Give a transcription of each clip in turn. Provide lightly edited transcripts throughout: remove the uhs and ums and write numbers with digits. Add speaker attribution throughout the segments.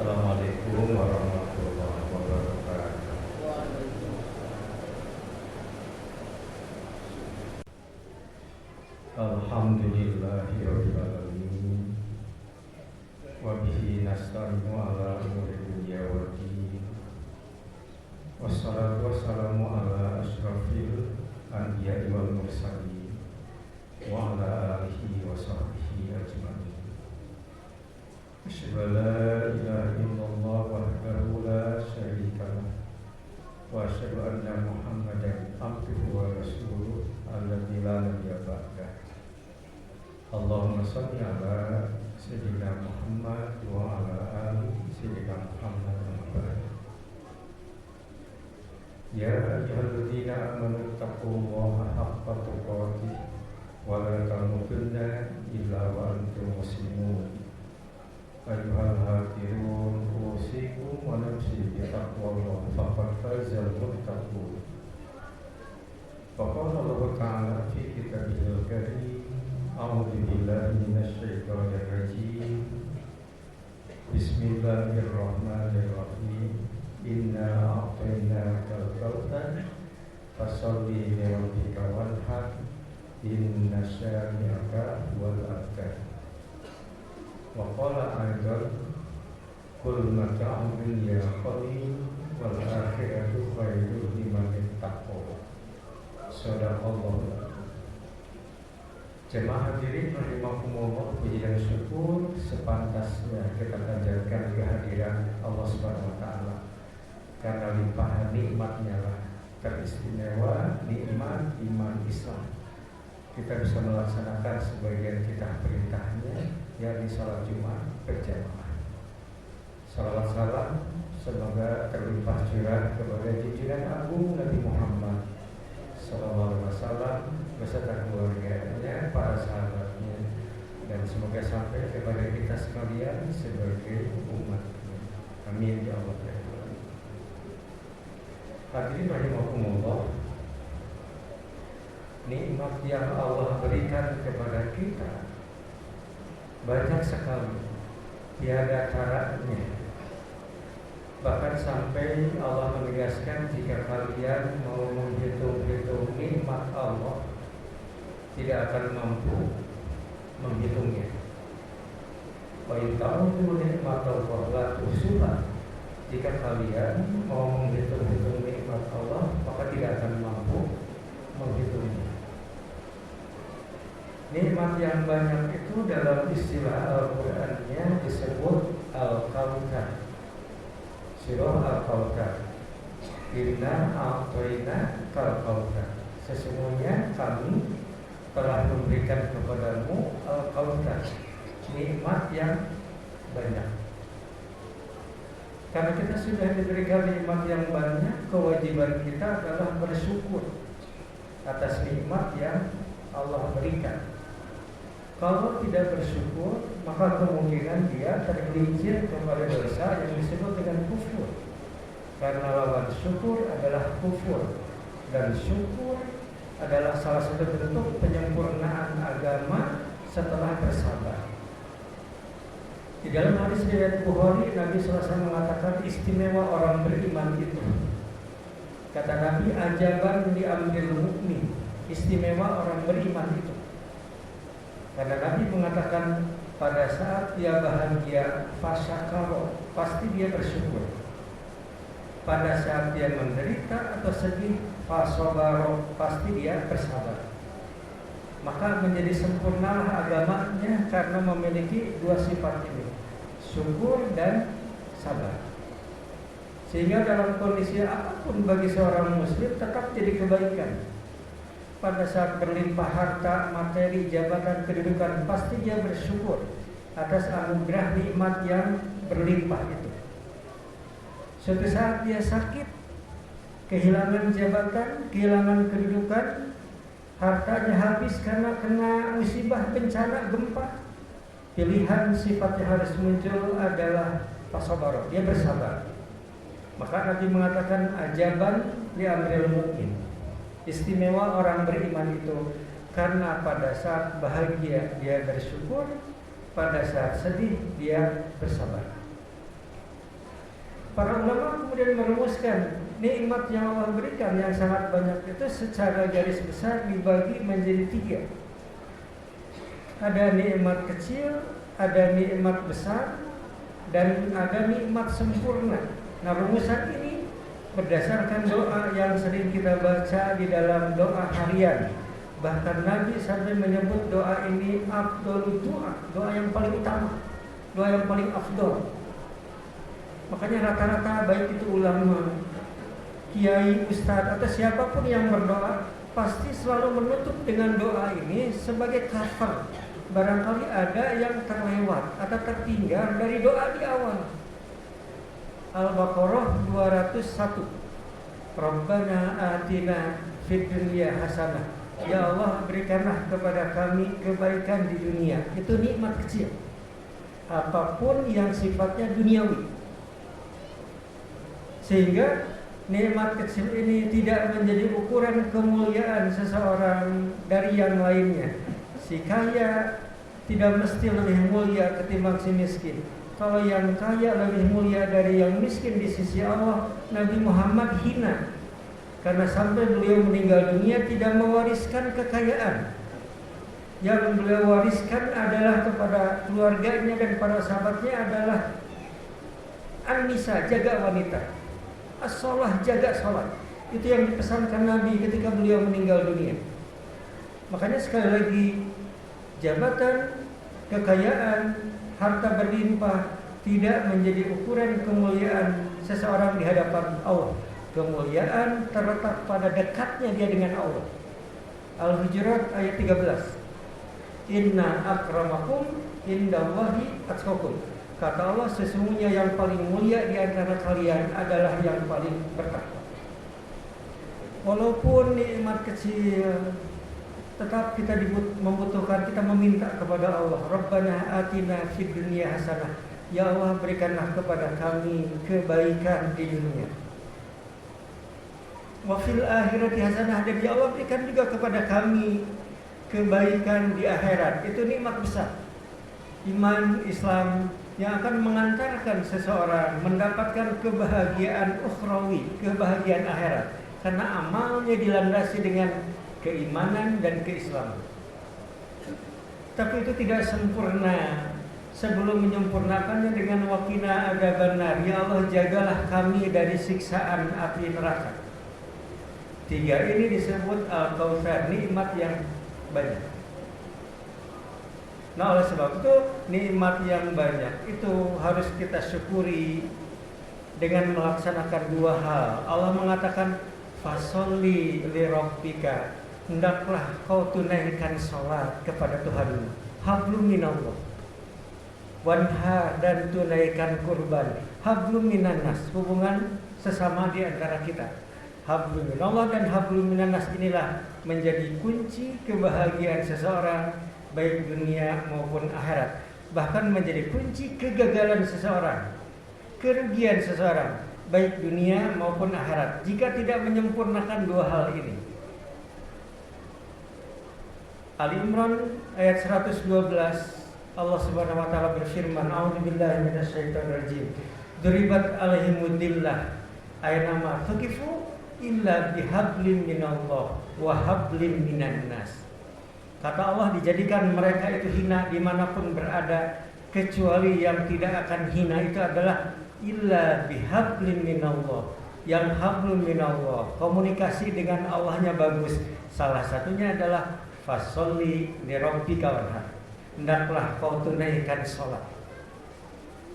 Speaker 1: Assalamualaikum warahmatullahi wabarakatuh. Alhamdulillahirabbil alamin. Wa bihi nasta'inu ala umuri dunya waddin. Wassalatu wassalamu ala asyrafil anbiya'i wal mursalin wa ala alihi wa sahbihi ajma'in. Asyhadu an la ilaha illallah wahdahu la syarika lah wa asyhadu anna Muhammadan abduhu wa rasuluh alladzi la nabiyya ba'dah. Allahumma shalli ala sayyidina Muhammad wa ala ali sayyidina Muhammad wa barik. Ya ayyuhalladzina amanu taqullaha haqqa tuqatih wa la tamutunna illa wa antum muslimun. Ayyuhal hadirun usikum wa nafsi bitaqwallah faqad fazal muttaqun. Faqala Allah Ta'ala fi kitabihil karim. A'udzu billahi minasy syaithanir rajim. Bismillahirrahmanirrahim. Inna a'tainakal kautsar fasholli li rabbika wanhar. Inna syani'aka huwal abtar. Wa qala aidan qul mata'ud dunya qalil wal akhiratu khairun liman ittaqa. Shadaqallahu. Jemaah hadirin rahimakumullah, puji dan syukur sepantasnya kita panjatkan kehadiran Allah Subhanahu wa taala. Karena limpahan nikmatnya lah teristimewa nikmat iman Islam. Kita bisa melaksanakan sebagian kita perintahnya, yakni salat Jumat berjamaah. Salawat salam semoga terlimpah curah kepada junjungan agung Nabi Muhammad sallallahu alaihi wasallam beserta keluarganya, para sahabatnya, dan semoga sampai kepada kita sekalian sebagai umatnya. Amin ya Allah. Hadirin rahimakumullah, nikmat yang Allah berikan kepada kita banyak sekali, tiada taranya. Bahkan sampai Allah menegaskan jika kalian mau menghitung-hitung nikmat Allah, tidak akan mampu menghitungnya. Wa in ta'uddu nikmatallahi la tuhsuha. Jika kalian mau menghitung-hitung nikmat Allah, maka tidak akan mampu menghitungnya. Nikmat yang banyak itu dalam istilah Al-Qur'annya disebut Al-Kautsar. Surah Al-Kautsar. Inna a'tainakal kautsar. Sesungguhnya kami telah memberikan kepadamu Al-Kautsar, nikmat yang banyak. Karena kita sudah diberikan nikmat yang banyak, kewajiban kita adalah bersyukur atas nikmat yang Allah berikan. Kalau tidak bersyukur, maka kemungkinan dia tergelincir kepada dosa yang disebut dengan kufur. Karena lawan syukur adalah kufur, dan syukur adalah salah satu bentuk penyempurnaan agama setelah bersabar. Di dalam hadis riwayat Bukhari, Nabi SAW mengatakan istimewa orang beriman itu. Kata Nabi, ajaban li amril mu'min, istimewa orang beriman itu. Karena Nabi mengatakan pada saat dia bahagia, fasyakaro, pasti dia bersyukur. Pada saat dia menderita atau sedih, fasobaro, pasti dia bersabar. Maka menjadi sempurnalah agamanya karena memiliki dua sifat ini, syukur dan sabar. Sehingga dalam kondisi apapun bagi seorang muslim tetap jadi kebaikan. Pada saat berlimpah harta, materi, jabatan, kedudukan, pasti dia bersyukur atas anugerah nikmat yang berlimpah itu. Suatu saat dia sakit, kehilangan jabatan, kehilangan kedudukan, hartanya habis karena kena musibah, bencana, gempa. Pilihan sifat yang harus muncul adalah fasobaro, dia bersabar. Maka Nabi mengatakan ajaban li amril mu'min, istimewa orang beriman itu karena pada saat bahagia dia bersyukur, pada saat sedih dia bersabar. para ulama kemudian merumuskan nikmat yang Allah berikan yang sangat banyak itu secara garis besar dibagi menjadi 3. Ada nikmat kecil, ada nikmat besar, dan ada nikmat sempurna. Nah, rumusan ini berdasarkan doa yang sering kita baca di dalam doa harian. Bahkan Nabi sampai menyebut doa ini afdhalud doa, doa yang paling utama, doa yang paling afdal. Makanya rata-rata baik itu ulama, kiai, ustadz atau siapapun yang berdoa pasti selalu menutup dengan doa ini sebagai cover. Barangkali ada yang terlewat atau tertinggal dari doa di awal. Al-Baqarah 201. Rabbana atina fid dunya hasanah. Ya Allah, berikanlah kepada kami kebaikan di dunia. Itu nikmat kecil. Apapun yang sifatnya duniawi. Sehingga nikmat kecil ini tidak menjadi ukuran kemuliaan seseorang dari yang lainnya. Si kaya tidak mesti lebih mulia ketimbang si miskin. Kalau yang kaya lebih mulia dari yang miskin di sisi Allah, Nabi Muhammad hina. Karena sampai beliau meninggal dunia tidak mewariskan kekayaan. Yang beliau wariskan adalah kepada keluarganya dan para sahabatnya adalah an-nisa, jaga wanita. As-shalah, jaga sholat. Itu yang dipesankan Nabi ketika beliau meninggal dunia. Makanya sekali lagi, jabatan, kekayaan, harta berlimpah tidak menjadi ukuran kemuliaan seseorang di hadapan Allah. Kemuliaan terletak pada dekatnya dia dengan Allah. Al-Hujurat ayat 13. Inna akramakum indallahi atqakum. Kata Allah, sesungguhnya yang paling mulia di antara kalian adalah yang paling bertakwa. Walaupun nikmat kecil, tetap kita membutuhkan, kita meminta kepada Allah. Rabbana atina fid dunya hasanah. Ya Allah, berikanlah kepada kami kebaikan di dunia. Wa fil akhirati hasanah. Dan ya Allah, berikan juga kepada kami kebaikan di akhirat. Itu nikmat besar. Iman Islam yang akan mengantarkan seseorang mendapatkan kebahagiaan ukhrawi, kebahagiaan akhirat. Karena amalnya dilandasi dengan keimanan dan keislaman. Tapi itu tidak sempurna. Sebelum menyempurnakannya dengan waqina adzabannar, ya Allah, jagalah kami dari siksaan api neraka. 3 ini disebut al-kautsar, nikmat yang banyak. Nah, oleh sebab itu nikmat yang banyak itu harus kita syukuri dengan melaksanakan 2 hal. Allah mengatakan fasholli li rabbika, hendaklah kau tunaikan salat kepada Tuhanmu. Hablum minallah. Wanhar, dan tunaikan kurban. Hablum minannas, hubungan sesama di antara kita. Hablum minallah dan hablum minannas inilah menjadi kunci kebahagiaan seseorang baik dunia maupun akhirat. Bahkan menjadi kunci kegagalan seseorang, kerugian seseorang baik dunia maupun akhirat jika tidak menyempurnakan 2 hal ini. Ali Imran ayat 112, Allah Subhanahu wa taala berfirman, a'udzubillahi minasyaitonir rajim. Duribat alaihimudillah aynama tuqifu illa bihablim minallah wa hablim minan nas. Kata Allah, dijadikan mereka itu hina dimanapun berada, kecuali yang tidak akan hina itu adalah illa bihablim minallah, yang hablum minallah, komunikasi dengan Allahnya bagus. Salah satunya adalah fasholli li rabbika wanhar, hendaklah kau tunaikan sholat.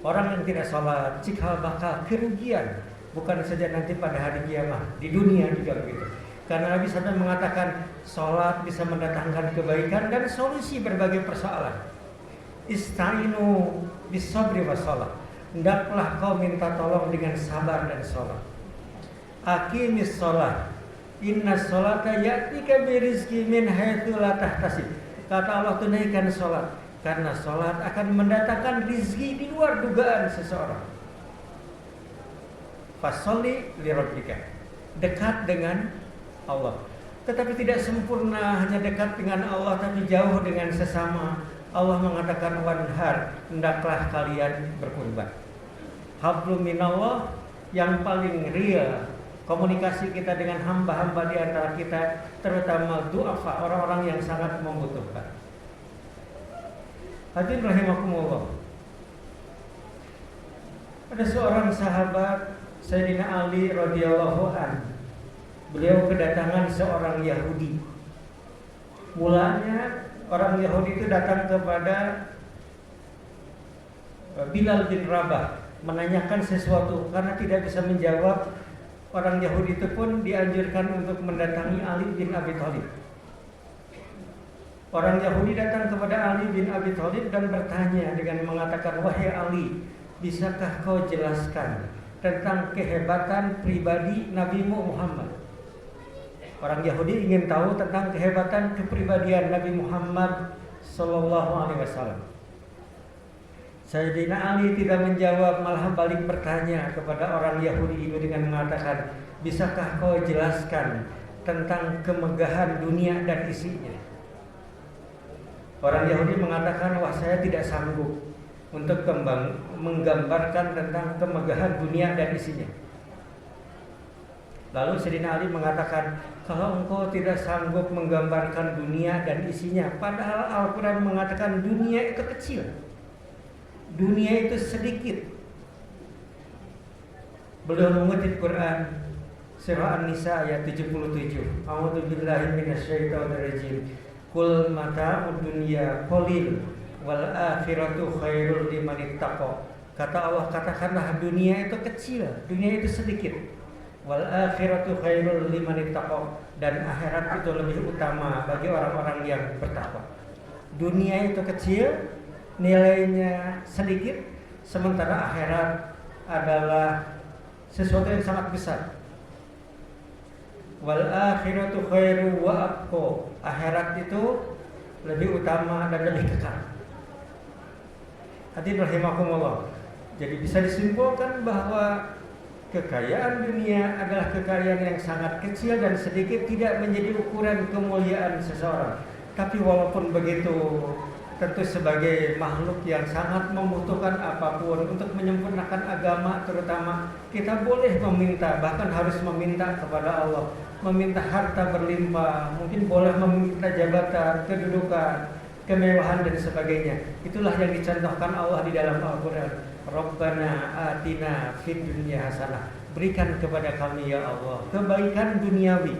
Speaker 1: Orang yang tidak sholat cikal bakal kerugian, bukan saja nanti pada hari kiamat, di dunia juga begitu. Karena Nabi SAW mengatakan sholat bisa mendatangkan kebaikan dan solusi berbagai persoalan. Istainu bisabri wassalah, hendaklah kau minta tolong dengan sabar dan sholat. Aqimis sholat, inna sholata ya'tika birizki min haitsu la tahtasib. Kata Allah, tunaikan sholat, karena sholat akan mendatangkan rizki di luar dugaan seseorang. Fasholli li rabbika, dekat dengan Allah. Tetapi tidak sempurna hanya dekat dengan Allah, tapi jauh dengan sesama. Allah mengatakan wanhar, hendaklah kalian berkurban. Hablum minallah yang paling real komunikasi kita dengan hamba-hamba di antara kita, terutama du'afa, orang-orang yang sangat membutuhkan. Hadirin rahimakumullah. Ada seorang sahabat Sayyidina Ali radhiyallahu anhu. Beliau kedatangan seorang Yahudi. Mulanya orang Yahudi itu datang kepada Bilal bin Rabah menanyakan sesuatu, karena tidak bisa menjawab. Orang Yahudi itu pun dianjurkan untuk mendatangi Ali bin Abi Thalib. Orang Yahudi datang kepada Ali bin Abi Thalib dan bertanya dengan mengatakan, "Wahai Ali, bisakah kau jelaskan tentang kehebatan pribadi Nabimu Muhammad?" Orang Yahudi ingin tahu tentang kehebatan kepribadian Nabi Muhammad sallallahu alaihi wasallam. Sayyidina Ali tidak menjawab, malah balik bertanya kepada orang Yahudi itu dengan mengatakan, "Bisakah kau jelaskan tentang kemegahan dunia dan isinya?" Orang Yahudi mengatakan, "Wah, saya tidak sanggup untuk menggambarkan tentang kemegahan dunia dan isinya." Lalu Sayyidina Ali mengatakan, "Kalau engkau tidak sanggup menggambarkan dunia dan isinya, padahal Al-Quran mengatakan dunia itu kecil, dunia itu sedikit." Beliau mengutip Quran surah An-Nisa ayat 77. A'udzu billahi minasyaitonir rajim. Qul mata'ud dunya qalil wal akhiratu khairul liman ittaqa. Kata Allah, katakanlah dunia itu kecil, dunia itu sedikit. Wal akhiratu khairul liman ittaqa, dan akhirat itu lebih utama bagi orang-orang yang bertakwa. Dunia itu kecil, nilainya sedikit, sementara akhirat adalah sesuatu yang sangat besar. Wal akhiratu khairu wa abqa, akhirat itu lebih utama dan lebih kekal. Hadirin rahimakumullah. Jadi bisa disimpulkan bahwa kekayaan dunia adalah kekayaan yang sangat kecil dan sedikit, tidak menjadi ukuran kemuliaan seseorang. Tapi walaupun begitu, tentu sebagai makhluk yang sangat membutuhkan apapun untuk menyempurnakan agama terutama, kita boleh meminta, bahkan harus meminta kepada Allah, meminta harta berlimpah, mungkin boleh meminta jabatan, kedudukan, kemewahan dan sebagainya. Itulah yang dicontohkan Allah di dalam Al-Quran. Rabbana atina fid dunya hasanah, berikan kepada kami ya Allah kebaikan duniawi,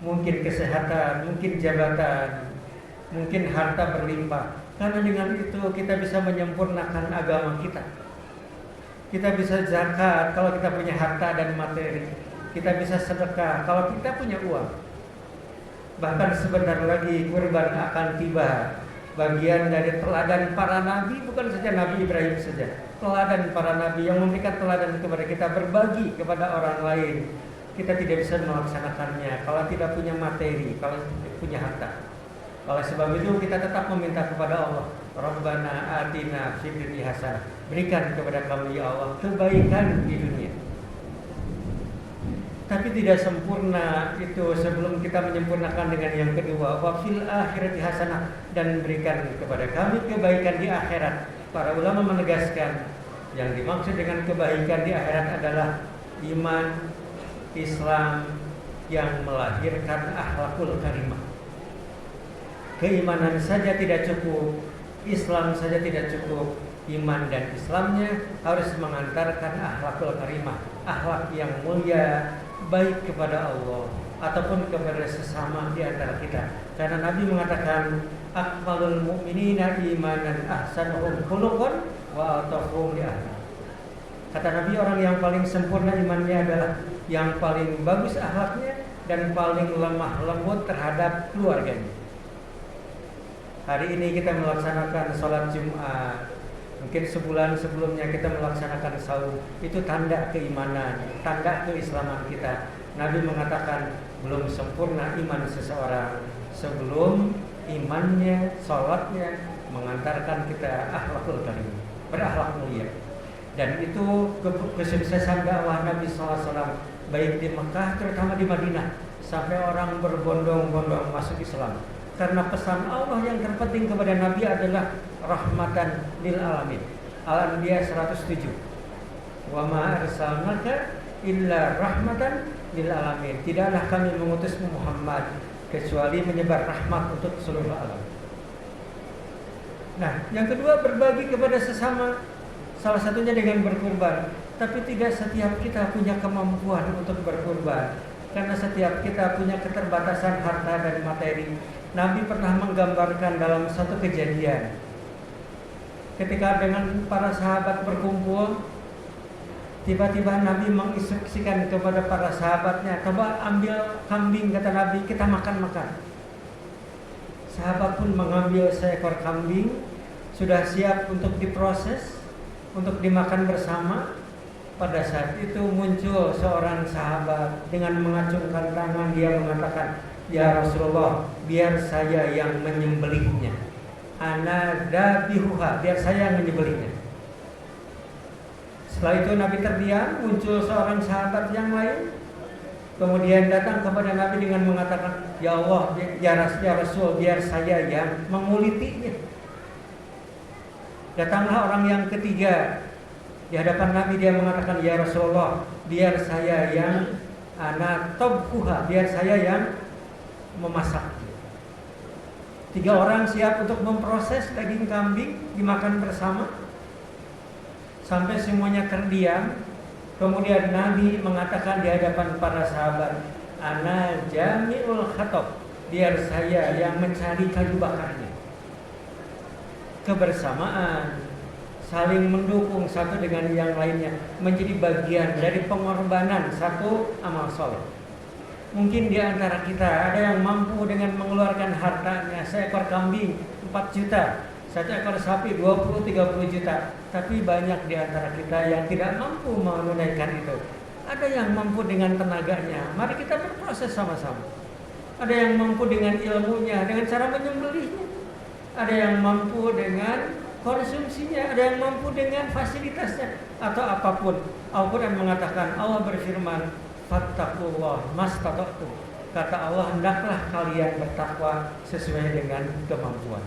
Speaker 1: mungkin kesehatan, mungkin jabatan, mungkin harta berlimpah, karena dengan itu kita bisa menyempurnakan agama kita. Kita bisa zakat kalau kita punya harta dan materi, kita bisa sedekah kalau kita punya uang. Bahkan sebentar lagi kurban akan tiba. Bagian dari teladan para nabi, bukan saja Nabi Ibrahim saja, teladan para nabi yang memberikan teladan kepada kita, berbagi kepada orang lain. Kita tidak bisa melaksanakannya kalau tidak punya materi, kalau tidak punya harta. Oleh sebab itu kita tetap meminta kepada Allah, Rabbana atina fid dunya hasanah, berikan kepada kami ya Allah kebaikan di dunia. Tapi tidak sempurna itu sebelum kita menyempurnakan dengan yang kedua, wa fil akhirati hasanah, dan berikan kepada kami kebaikan di akhirat. Para ulama menegaskan yang dimaksud dengan kebaikan di akhirat adalah iman, Islam yang melahirkan akhlakul karimah. Keimanan saja tidak cukup, Islam saja tidak cukup, iman dan Islamnya harus mengantarkan akhlakul karimah, akhlak yang mulia, baik kepada Allah ataupun kepada sesama di antara kita. Karena Nabi mengatakan, akmalul mu'minina imanan ahsanuhum khuluqan wa atafuhum li ahli. Kata Nabi, orang yang paling sempurna imannya adalah yang paling bagus akhlaknya dan paling lemah lembut terhadap keluarganya. Hari ini kita melaksanakan sholat Jumat, mungkin sebulan sebelumnya kita melaksanakan saum. Itu tanda keimanan, tanda keislaman kita. Nabi mengatakan belum sempurna iman seseorang sebelum imannya, sholatnya mengantarkan kita akhlakul karimah, berakhlak mulia. Dan itu kesuksesan dakwah Nabi SAW, baik di Mekah terutama di Madinah, sampai orang berbondong-bondong masuk Islam. Karena pesan Allah yang terpenting kepada Nabi adalah rahmatan lil alamin. Al-Anbiya 107. Wa ma arsalnaka illa rahmatan lil alamin. Tidaklah kami mengutusmu Muhammad kecuali menyebar rahmat untuk seluruh alam. Nah, yang kedua berbagi kepada sesama, salah satunya dengan berkurban. Tapi tidak setiap kita punya kemampuan untuk berkurban, karena setiap kita punya keterbatasan harta dan materi. Nabi pernah menggambarkan dalam satu kejadian, ketika dengan para sahabat berkumpul, tiba-tiba Nabi menginstruksikan kepada para sahabatnya, coba ambil kambing, kata Nabi, kita makan-makan. Sahabat pun mengambil seekor kambing, sudah siap untuk diproses, untuk dimakan bersama. Pada saat itu muncul seorang sahabat dengan mengacungkan tangan, dia mengatakan, ya Rasulullah, biar saya yang menyembelihnya. Ana dabihuha, biar saya yang menyembelihnya. Setelah itu Nabi terdiam, muncul seorang sahabat yang lain, kemudian datang kepada Nabi dengan mengatakan, ya Allah, ya Rasul, biar saya yang mengulitinya. Datanglah orang yang ketiga, di hadapan Nabi dia mengatakan, ya Rasulullah, biar saya yang ana tabkuha, biar saya yang memasak. 3 orang siap untuk memproses daging kambing dimakan bersama sampai semuanya terdiam. Kemudian Nabi mengatakan di hadapan para sahabat, ana jami'ul khatab, biar saya yang mencari kayu bakarnya. Kebersamaan, saling mendukung satu dengan yang lainnya menjadi bagian dari pengorbanan satu amal soleh. Mungkin di antara kita ada yang mampu dengan mengeluarkan hartanya, seekor kambing 4 juta, satu ekor sapi 20-30 juta. Tapi banyak di antara kita yang tidak mampu menunaikan itu. Ada yang mampu dengan tenaganya, mari kita berproses sama-sama. Ada yang mampu dengan ilmunya, dengan cara menyembelihnya. Ada yang mampu dengan konsumsinya, ada yang mampu dengan fasilitasnya atau apapun. Al-Quran mengatakan, Allah berfirman, fattaqullah mastata'tum. Kata Allah, hendaklah kalian bertakwa sesuai dengan kemampuan.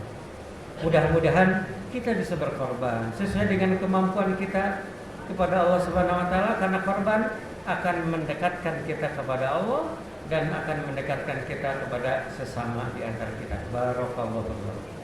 Speaker 1: Mudah-mudahan kita bisa berkorban sesuai dengan kemampuan kita kepada Allah Subhanahu wa taala, karena korban akan mendekatkan kita kepada Allah dan akan mendekatkan kita kepada sesama di antara kita. Barakallahu fiikum.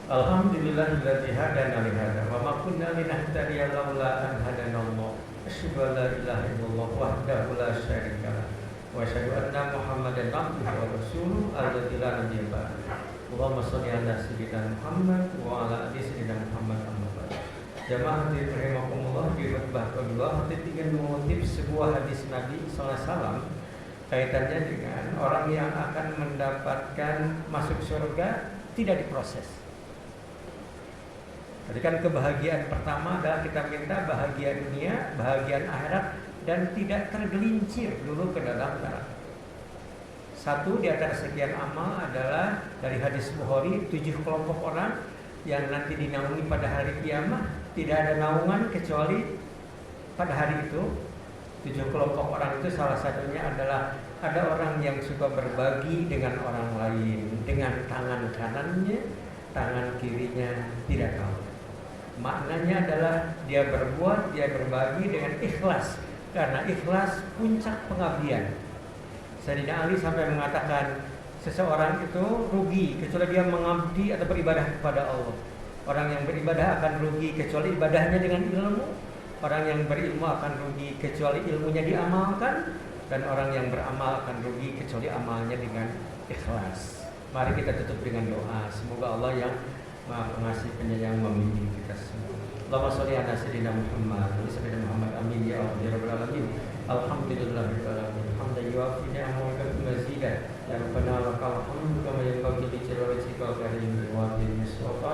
Speaker 1: Alhamdulillahilladzi hadana li hadza wa ma kunna linahtadiya laula an hadanallah. Asyhadu an la ilaha illallah wahdahu la syarika lah wa asyhadu anna Muhammadan abduhu wa rasuluhu alladzi la nabiyya ba'dahu. Allahumma shalli ala sayyidina Muhammad wa ala ali sayyidina Muhammad amma ba'd. Jamaah rahimakumullah, di khutbah kedua kita ingin mengutip sebuah hadis Nabi sallallahu alaihi wasallam kaitannya dengan orang yang akan mendapatkan masuk surga tidak diproses. Jadi kan kebahagiaan pertama adalah kita minta bahagia dunia, bahagia akhirat, dan tidak tergelincir dulu ke dalam neraka. Satu di antara sekian amal adalah dari hadis Bukhari, 7 kelompok orang yang nanti dinaungi pada hari kiamat. Tidak ada naungan kecuali pada hari itu. 7 kelompok orang itu salah satunya adalah ada orang yang suka berbagi dengan orang lain, dengan tangan kanannya, tangan kirinya tidak tahu. Maknanya adalah dia berbuat, dia berbagi dengan ikhlas, karena ikhlas puncak pengabdian. Sayyidina Ali sampai mengatakan seseorang itu rugi kecuali dia mengabdi atau beribadah kepada Allah. Orang yang beribadah akan rugi kecuali ibadahnya dengan ilmu. Orang yang berilmu akan rugi kecuali ilmunya diamalkan. Dan orang yang beramal akan rugi kecuali amalnya dengan ikhlas. Mari kita tutup dengan doa. Semoga Allah yang Maha Pengasih Penyayang membimbing kita semua. Allahumma sholli ala sayyidina Muhammad wa sayyidina Muhammad, amin ya rabbal alamin. Alhamdulillahirabbil alamin. Hamdan yuwafi ni'amahu wa yukafi mazidah. Ya Rabbana lakal hamdu kama yanbaghi li jalali wajhika wa karimi wajhika wa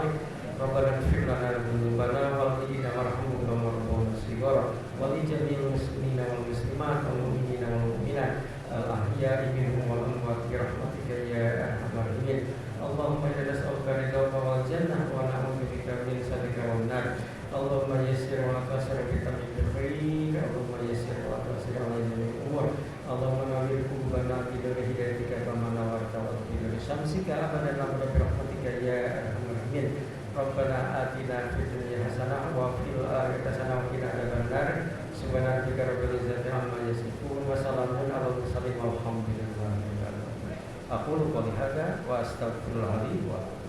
Speaker 1: Rabbana ighfir lana dzunubana wa qina warhamna warhamna shighara wa li jami'il muslimina wal muslimat wal mu'minina wal mu'minat al-ahya'i minhum wal amwat bi rahmatika ya arhamar rahimin. Allahumma inna nas'aluka ridhaka wal jannah wa na'udzu bika min sakhatika wan nar. Allahumma yassir wa la tu'assir bi tamamil khair. Allahumma yassir wa la tu'assir syamsika abadan lamna birahmatika ya arhamar rahimin. Rabbana atina fid dunya hasanah wa fil akhirati hasanah wa qina adzabannar. Subhanaka rabbil izzati amma yasifun wa salamun alal mursalin walhamdulillahi rabbil alamin. Aqulu qouli hadza wa astaghfirullah li wa lakum.